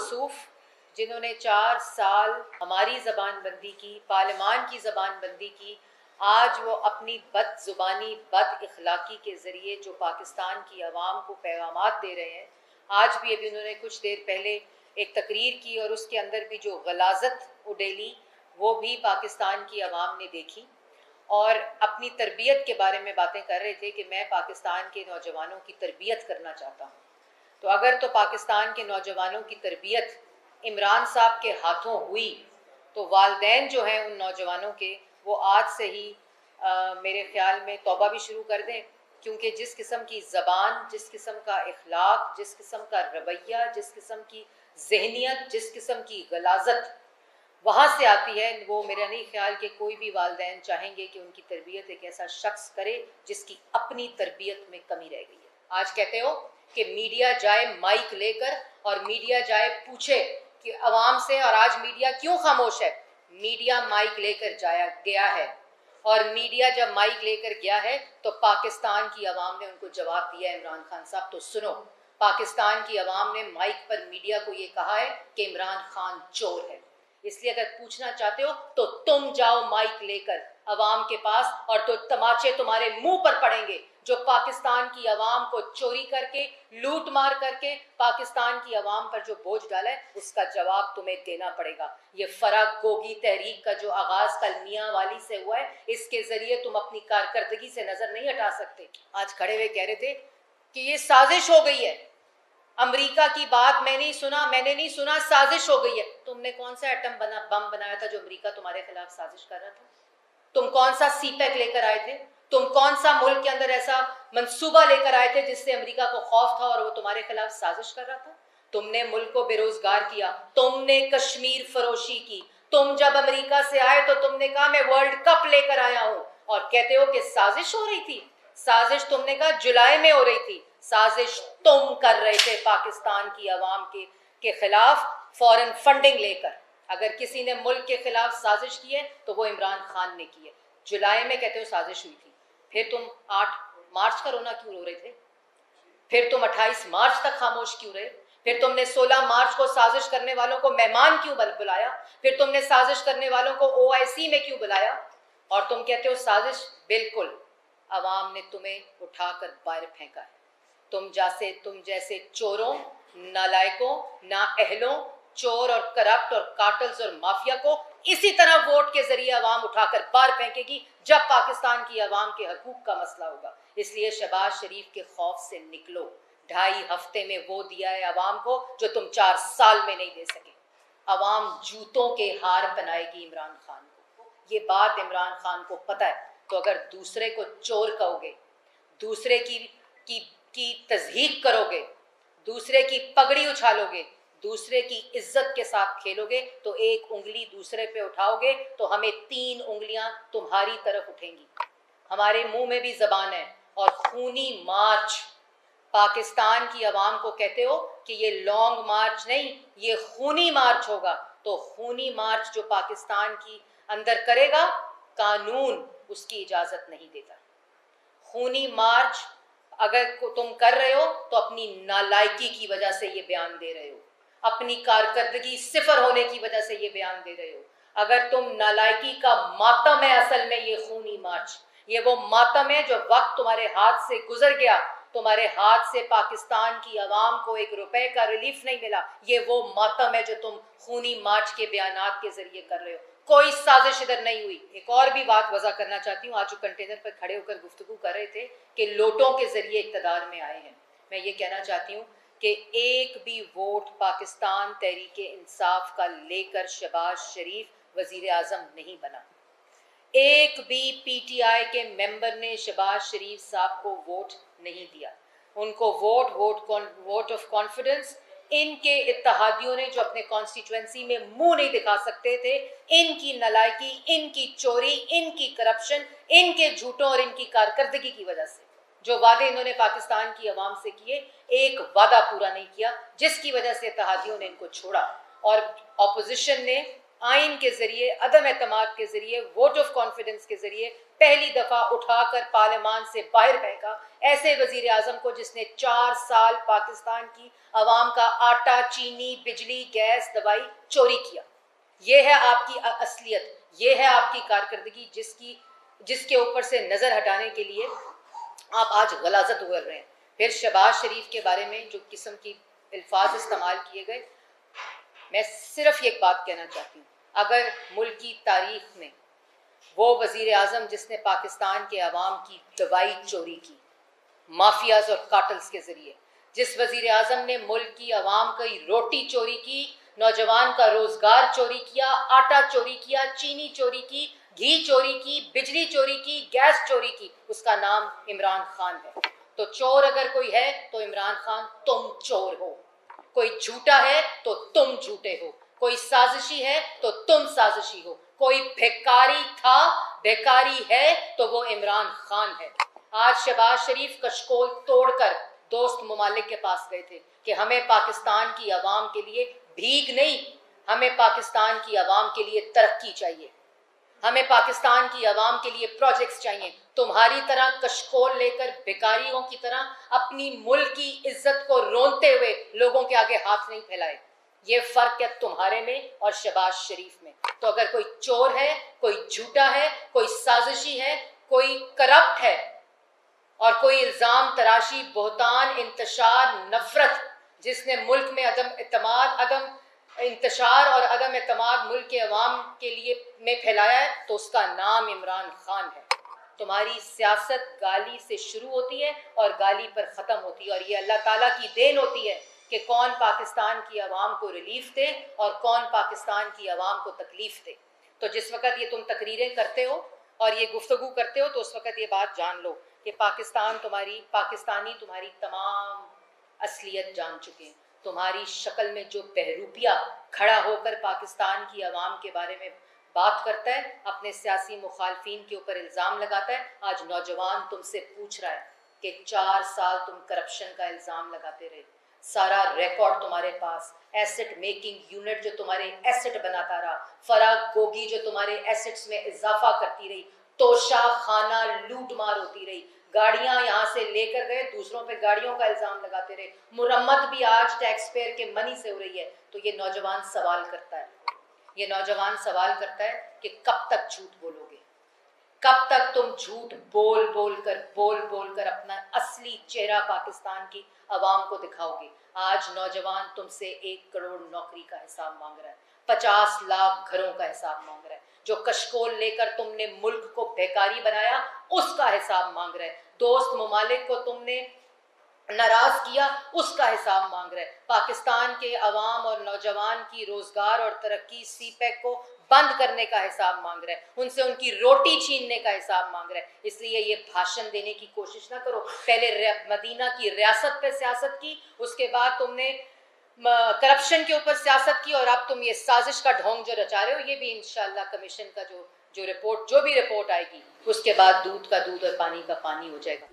موصوف جنہوں نے 4 سال ہماری زبان بندی کی، پارلیمان کی زبان بندی کی، آج وہ اپنی بد زبانی، بد اخلاقی کے ذریعے جو پاکستان کی عوام کو پیغامات دے رہے ہیں. آج بھی ابھی انہوں نے کچھ دیر پہلے ایک تقریر کی اور اس کے اندر بھی جو غلاظت اڈیلی وہ بھی پاکستان کی عوام نے دیکھی، اور اپنی تربیت کے بارے میں باتیں کر رہے تھے کہ میں پاکستان کے نوجوانوں کی تربیت کرنا چاہتا ہوں. تو اگر تو پاکستان کے نوجوانوں کی تربیت عمران صاحب کے ہاتھوں ہوئی تو والدین جو ہیں ان نوجوانوں کے وہ آج سے ہی میرے خیال میں توبہ بھی شروع کر دیں، کیونکہ جس قسم کی زبان، جس قسم کا اخلاق، جس قسم کا رویہ، جس قسم کی ذہنیت، جس قسم کی غلاظت وہاں سے آتی ہے، وہ میرا نہیں خیال کہ کوئی بھی والدین چاہیں گے کہ ان کی تربیت ایک ایسا شخص کرے جس کی اپنی تربیت میں کمی رہ گئی ہے. آج کہتے ہو کہ میڈیا جائے مائک لے کر اور میڈیا جائے پوچھے کہ عوام سے، اور آج میڈیا کیوں خاموش ہے؟ میڈیا مائک لے کر گیا ہے، اور میڈیا جب مائک لے کر گیا ہے تو پاکستان کی عوام نے ان کو جواب دیا ہے. عمران خان صاحب تو سنو، پاکستان کی عوام نے مائک پر میڈیا کو یہ کہا ہے کہ عمران خان چور ہے. اس لیے اگر پوچھنا چاہتے ہو تو تم جاؤ مائک لے کر عوام کے پاس، اور تو تماچے تمہارے منہ پر پڑیں گے جو پاکستان کی عوام کو چوری کر کے، لوٹ مار کر کے پاکستان کی عوام پر جو بوجھ ڈالا ہے اس کا جواب تمہیں دینا پڑے گا. یہ فرق گوگی تحریک کا جو آغاز کل میاں والی سے ہوا ہے، اس کے ذریعے تم اپنی کارکردگی سے نظر نہیں ہٹا سکتے. آج کھڑے ہوئے کہہ رہے تھے کہ یہ سازش ہو گئی ہے، امریکہ کی بات میں نے نہیں سنا، سازش ہو گئی ہے. تم نے کون سا ایٹم بم بنایا تھا جو امریکہ تمہارے خلاف سازش کر رہا تھا؟ تم کون سا سی پیک لے کر آئے تھے؟ تم کون سا ملک کے اندر ایسا منصوبہ لے کر آئے تھے جس سے امریکہ کو خوف تھا اور وہ تمہارے خلاف سازش کر رہا تھا؟ تم نے ملک کو بے روزگار کیا، تم نے کشمیر فروشی کی. تم جب امریکہ سے آئے تو تم نے کہا میں ورلڈ کپ لے کر آیا ہوں، اور کہتے ہو کہ سازش ہو رہی تھی. سازش تم نے کہا جولائی میں ہو رہی تھی، سازش تم کر رہے تھے پاکستان کی عوام کے خلاف فورن فنڈنگ لے کر. اگر کسی نے ملک کے خلاف سازش کی ہے تو وہ عمران خان نے کی ہے. جولائی میں کہتے ہو سازش ہوئی تھی، پھر تم 8 مارچ کا رونا کیوں رو رہے تھے؟ پھر تم 28 مارچ تک خاموش کیوں رہے؟ پھر تم نے 16 مارچ کو سازش کرنے والوں کو مہمان کیوں بلایا؟ پھر تم نے سازش کرنے والوں کو OIC میں کیوں بلایا؟ اور تم کہتے ہو سازش. بالکل عوام نے تمہیں اٹھا کر باہر پھینکا ہے. تم جیسے چوروں، نالائقوں، نااہلوں، چور اور کرپٹ اور کارٹلز اور مافیا کو اسی طرح ووٹ کے ذریعے عوام اٹھا کر باہر پھینکے گی جب پاکستان کی عوام کے حقوق کا مسئلہ ہوگا. اس لیے شہباز شریف کے خوف سے نکلو. 2.5 ہفتے میں وہ دیا ہے عوام کو جو تم 4 سال میں نہیں دے سکے. عوام جوتوں کے ہار پہنائے گی عمران خان کو. یہ بات عمران خان کو پتہ ہے. تو اگر دوسرے کو چور کہو گے، دوسرے کی تضحیق کرو گے، دوسرے کی پگڑی اچھالو گے، دوسرے کی عزت کے ساتھ کھیلو گے، تو ایک انگلی دوسرے پہ اٹھاؤ گے تو ہمیں 3 انگلیاں تمہاری طرف اٹھیں گی. ہمارے منہ میں بھی زبان ہے. اور خونی مارچ پاکستان کی عوام کو کہتے ہو کہ یہ لانگ مارچ نہیں، یہ خونی مارچ ہوگا. تو خونی مارچ جو پاکستان کی اندر کرے گا، قانون اس کی اجازت نہیں دیتا. خونی مارچ اگر تم کر رہے ہو تو اپنی نالائکی کی وجہ سے یہ بیان دے رہے ہو، اپنی کارکردگی صفر ہونے کی وجہ سے یہ بیان دے رہے ہو. اگر تم نالائکی کا ماتم ہے اصل میں یہ خونی مارچ، یہ وہ ماتم ہے جو وقت تمہارے ہاتھ سے گزر گیا، تمہارے ہاتھ سے پاکستان کی عوام کو 1 روپے کا ریلیف نہیں ملا. یہ وہ ماتم ہے جو تم خونی مارچ کے بیانات کے ذریعے کر رہے ہو. کوئی سازش ادھر نہیں ہوئی. ایک اور بھی بات وضع کرنا چاہتی ہوں. آج جو کنٹینر پر کھڑے ہو کر گفتگو کر رہے تھے کہ لوٹوں کے ذریعے اقتدار میں آئے ہیں، میں یہ کہنا چاہتی ہوں کہ ایک بھی ووٹ پاکستان تحریک انصاف کا لے کر شہباز شریف وزیر اعظم نہیں بنا. ایک بھی PTI کے ممبر نے شہباز شریف صاحب کو ووٹ نہیں دیا. ان کو ووٹ آف کانفیڈنس ان کے اتحادیوں نے جو اپنے کانسٹیچوئنسی میں منہ نہیں دکھا سکتے تھے، ان کی نالائکی، ان کی چوری، ان کی کرپشن، ان کے جھوٹوں اور ان کی کارکردگی کی وجہ سے جو وعدے انہوں نے پاکستان کی عوام سے کیے، ایک وعدہ پورا نہیں کیا، جس کی وجہ سے اتحادیوں نے ان کو چھوڑا. اور اپوزیشن نے آئین کے ذریعے، عدم اعتماد کے ذریعے، ووٹ آف کانفیڈنس کے ذریعے پہلی دفعہ اٹھا کر پارلیمان سے باہر پھینکا ایسے وزیر اعظم کو جس نے 4 سال پاکستان کی عوام کا آٹا، چینی، بجلی، گیس، دوائی چوری کیا. یہ ہے آپ کی اصلیت، یہ ہے آپ کی کارکردگی جس کے اوپر سے نظر ہٹانے کے لیے آپ آج غلاظت اگل رہے ہیں. پھر شہباز شریف کے بارے میں جو قسم کی الفاظ استعمال کیے گئے، میں صرف ایک بات کہنا چاہتی ہوں، اگر ملک کی تاریخ میں وہ وزیر اعظم جس نے پاکستان کے عوام کی دوائی چوری کی مافیاز اور کارٹلز کے ذریعے، جس وزیر اعظم نے ملک کی عوام کی روٹی چوری کی، نوجوان کا روزگار چوری کیا، آٹا چوری کیا، چینی چوری کی، گھی چوری کی، بجلی چوری کی، گیس چوری کی، اس کا نام عمران خان ہے. تو چور اگر کوئی ہے تو عمران خان تم چور ہو. کوئی جھوٹا ہے تو تم جھوٹے ہو، کوئی سازشی ہے تو تم سازشی ہو، کوئی بھیکاری تھا، بھیکاری ہے تو وہ عمران خان ہے. آج شہباز شریف کشکول توڑ کر دوست ممالک کے پاس گئے تھے کہ ہمیں پاکستان کی عوام کے لیے بھیک نہیں، ہمیں پاکستان کی عوام کے لیے ترقی چاہیے، ہمیں پاکستان کی عوام کے لیے پروجیکٹس چاہیے. تمہاری طرح کشکول لے کر بھیکاریوں کی طرح اپنی ملک کی عزت کو رونتے ہوئے لوگوں کے آگے ہاتھ نہیں پھیلائے. یہ فرق ہے تمہارے میں اور شہباز شریف میں. تو اگر کوئی چور ہے، کوئی جھوٹا ہے، کوئی سازشی ہے، کوئی کرپٹ ہے اور کوئی الزام تراشی، بہتان، انتشار، نفرت جس نے ملک میں عدم اعتماد، عدم انتشار اور عدم اعتماد ملک کے عوام کے لیے میں پھیلایا ہے، تو اس کا نام عمران خان ہے. تمہاری سیاست گالی سے شروع ہوتی ہے اور گالی پر ختم ہوتی ہے، اور یہ اللہ تعالیٰ کی دین ہوتی ہے کہ کون پاکستان کی عوام کو ریلیف دے اور کون پاکستان کی عوام کو تکلیف دے. تو جس وقت یہ تم تقریریں کرتے ہو اور یہ گفتگو کرتے ہو تو اس وقت یہ بات جان لو کہ پاکستانی تمہاری تمام اصلیت جان چکے ہیں. تمہاری شکل میں جو بہروپیہ کھڑا ہو کر پاکستان کی عوام کے بارے میں بات کرتا ہے، اپنے سیاسی مخالفین کے اوپر الزام لگاتا ہے. آج نوجوان تم سے پوچھ رہا ہے کہ 4 سال تم کرپشن کا الزام لگاتے رہے، سارا ریکارڈ تمہارے پاس، ایسٹ میکنگ یونٹ جو تمہارے ایسٹ بناتا رہا، فراغ گوگی جو تمہارے ایسٹس میں اضافہ کرتی رہی، توشہ خانہ لوٹ مار ہوتی رہی، گاڑیاں یہاں سے لے کر گئے، دوسروں پہ گاڑیوں کا الزام لگاتے رہے، مرمت بھی آج ٹیکس پیئر کے منی سے ہو رہی ہے. تو یہ نوجوان سوال کرتا ہے کہ کب تک جھوٹ بولو گے، کب تک تم جھوٹ بول بول کر اپنا اصلی چہرہ پاکستان کی عوام کو دکھاؤ گے. آج نوجوان تم سے 1 کروڑ نوکری کا حساب مانگ رہا ہے، 50 لاکھ گھروں کا حساب مانگ رہا ہے، جو کشکول لے کر تم نے ملک کو بھیکاری بنایا اس کا حساب مانگ رہا ہے، دوست ممالک کو تم نے ناراض کیا اس کا حساب مانگ رہا ہے، پاکستان کے عوام اور نوجوان کی روزگار اور ترقی سی پیک کو بند کرنے کا حساب مانگ رہا ہے، ان سے ان کی روٹی چھیننے کا حساب مانگ رہا ہے. اس لیے یہ بھاشن دینے کی کوشش نہ کرو. پہلے مدینہ کی ریاست پہ سیاست کی، اس کے بعد تم نے کرپشن کے اوپر سیاست کی، اور اب تم یہ سازش کا ڈھونگ جو رچا رہے ہو، یہ بھی انشاءاللہ کمیشن کا جو بھی رپورٹ آئے گی اس کے بعد دودھ کا دودھ اور پانی کا پانی ہو جائے گا.